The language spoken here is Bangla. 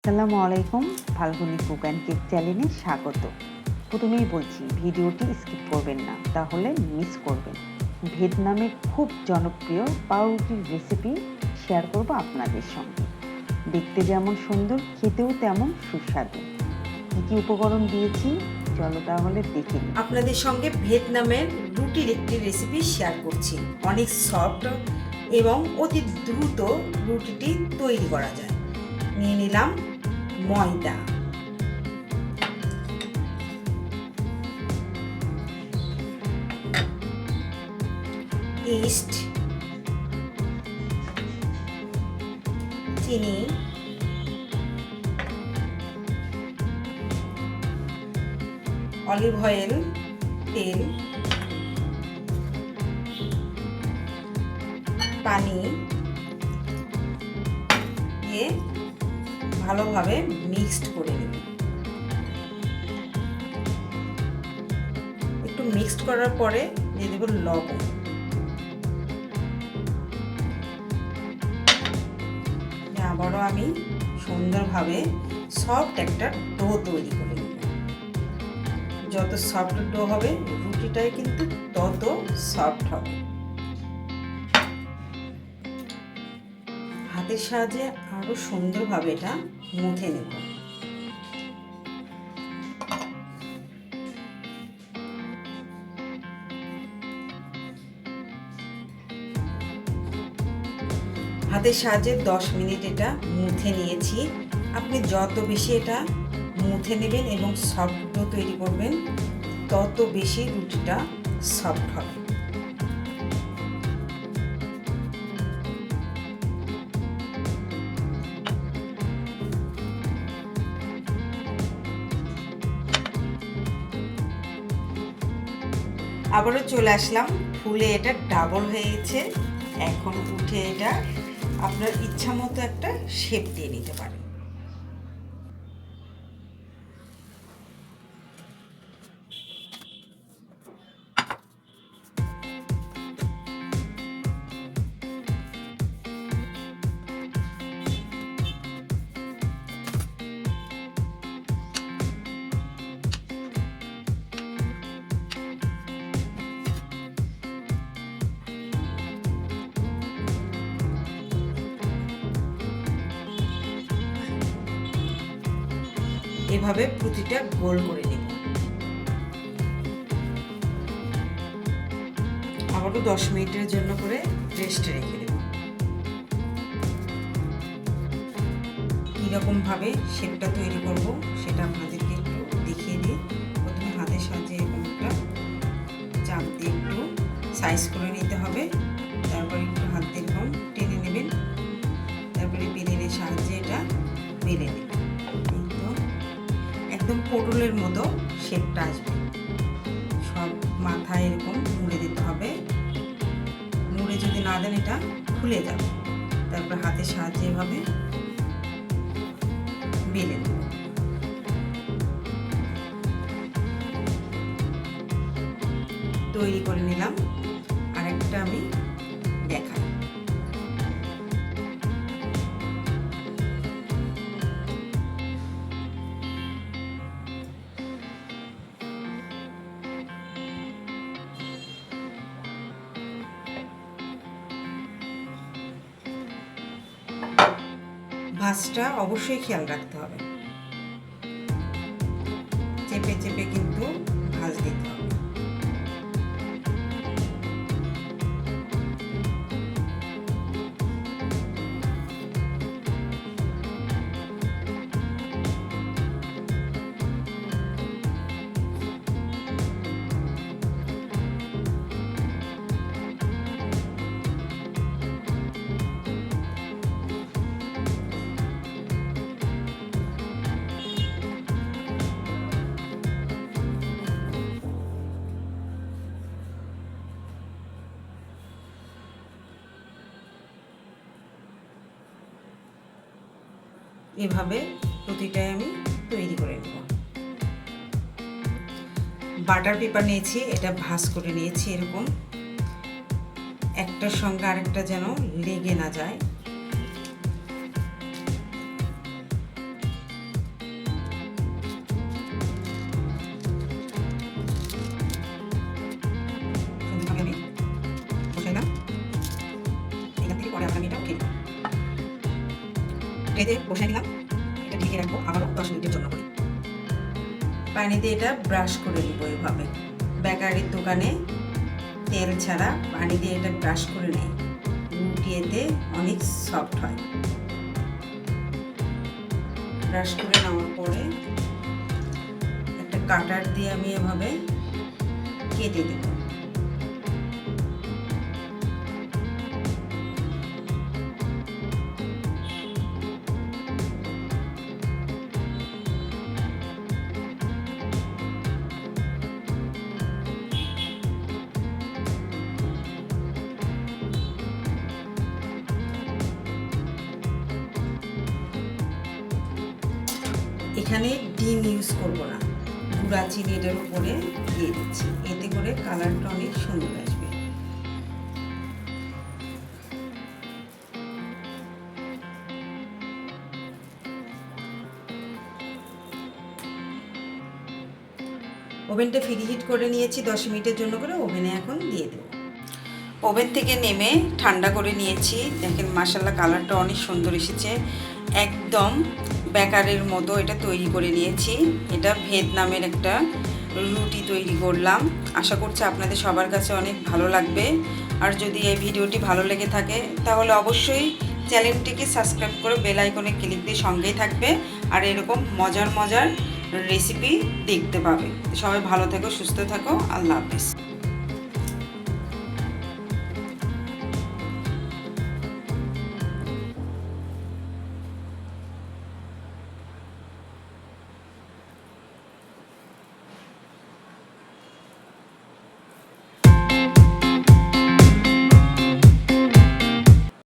আসসালামু আলাইকুম, ফাল্গুনি কুক অ্যান্ড কেক চ্যানেলে স্বাগত। প্রথমেই বলছি ভিডিওটি স্কিপ করবেন না, তাহলে মিস করবেন। ভিয়েতনামের খুব জনপ্রিয় পাউরুটির রেসিপি শেয়ার করব আপনাদের সঙ্গে। দেখতে যেমন সুন্দর, খেতেও তেমন সুস্বাদু। কী কী উপকরণ দিয়েছি চলো তাহলে দেখে নিই। আপনাদের সঙ্গে ভিয়েতনামের রুটির একটি রেসিপি শেয়ার করছি। অনেক সফট এবং অতি দ্রুত রুটিটি তৈরি করা যায়। নিয়ে নিলাম ময়দা, ইস্ট, চিনি, অলিভ অয়েল, তেল, পানি দিয়ে ভালোভাবে মিক্সড করে নেব। একটু মিক্সড করার পরে দিয়ে দেব লবণ। আবারও আমি সুন্দরভাবে সফট একটা ডো তৈরি করে নেব। যত সফট ডো হবে রুটিটাই কিন্তু তত সফট হবে। হাতের সাহায্যে আরো সুন্দরভাবে এটা মুথে নেব। হাতের সাহায্যে 10 মিনিট এটা মুথে নিয়েছি। আপনি যত বেশি এটা মুথে নেবেন এবং সফট ডো তৈরি করবেন তত বেশি রুটিটা সফট হবে। আবারও চলে আসলাম, ফুলে এটা ডাবল হয়ে গেছে। এখন উঠে এটা আপনার ইচ্ছা মতো একটা শেপ দিয়ে নিতে পারেন। এভাবে প্রতিটা গোল করে নেব। আবারও 10 মিনিটের জন্য করে রেস্টে রেখে দেব। কীরকম ভাবে শেপটা তৈরি করব সেটা আপনাদেরকে একটু দেখিয়ে দিই। প্রথমে হাতের সাহায্যে এরকম একটা চাপ দিয়ে একটু সাইজ করে নিতে হবে। তারপরে একটু হাত দিয়ে এরকম টেনে নেবেন। তারপরে বেলনের সাহায্যে এটা বেলে নেবেন। একদম পটলের মতো শেপটা আসবে। সব মাথায় এরকম মুড়ে দিতে হবে। মুড়ে যদি না দেন এটা খুলে যাবে। তারপর হাতের সাহায্যে এভাবে বেলে দেব। তৈরি করে নিলাম। আরেকটা আমি দেখাই। ভাঁজটা অবশ্যই খেয়াল রাখতে হবে। চেপে চেপে কিন্তু ভাঁজ দিতে হবে। এভাবে প্রতিটাই আমি তৈরি করে নেব। বাটার পেপার নিয়েছি, এটা ভাঁজ করে নিয়েছি। এরকম একটার সঙ্গে আরেকটা যেন লেগে না যায়। ট্রেতে বসে নিলাম, এটা ঢেকে রাখবো আবারও 10 মিনিটের জন্য করে। পানিতে এটা ব্রাশ করে নিব এভাবে। বেকারির দোকানে তেল ছাড়া পানি দিয়ে এটা ব্রাশ করে নেয়, রুটি এতে অনেক সফট হয়। ব্রাশ করে নেওয়ার পরে একটা কাটার দিয়ে আমি এভাবে কেটে দেব। এখানে ডিম ইউজ করব না, গুঁড়া চিনি এটার উপরে দিয়ে দিচ্ছি, এতে করে কালারটা অনেক সুন্দর আসবে। ওভেনটা ফ্রিহিট করে নিয়েছি 10 মিনিটের জন্য করে, ওভেনে এখন দিয়ে দেব। ওভেন থেকে নেমে ঠান্ডা করে নিয়েছি। দেখেন মাশাআল্লাহ কালারটা অনেক সুন্দর এসেছে, একদম বেকারের মতো এটা তৈরি করে নিয়েছি। এটা ভিয়েতনামের একটা রুটি তৈরি করলাম। আশা করছি আপনাদের সবার কাছে অনেক ভালো লাগবে। আর যদি এই ভিডিওটি ভালো লেগে থাকে তাহলে অবশ্যই চ্যানেলটিকে সাবস্ক্রাইব করে বেল আইকনে ক্লিক দিয়ে সঙ্গেই থাকবে, আর এরকম মজার মজার রেসিপি দেখতে পাবে। সবাই ভালো থাকো, সুস্থ থাকো, আল্লাহ হাফেজ।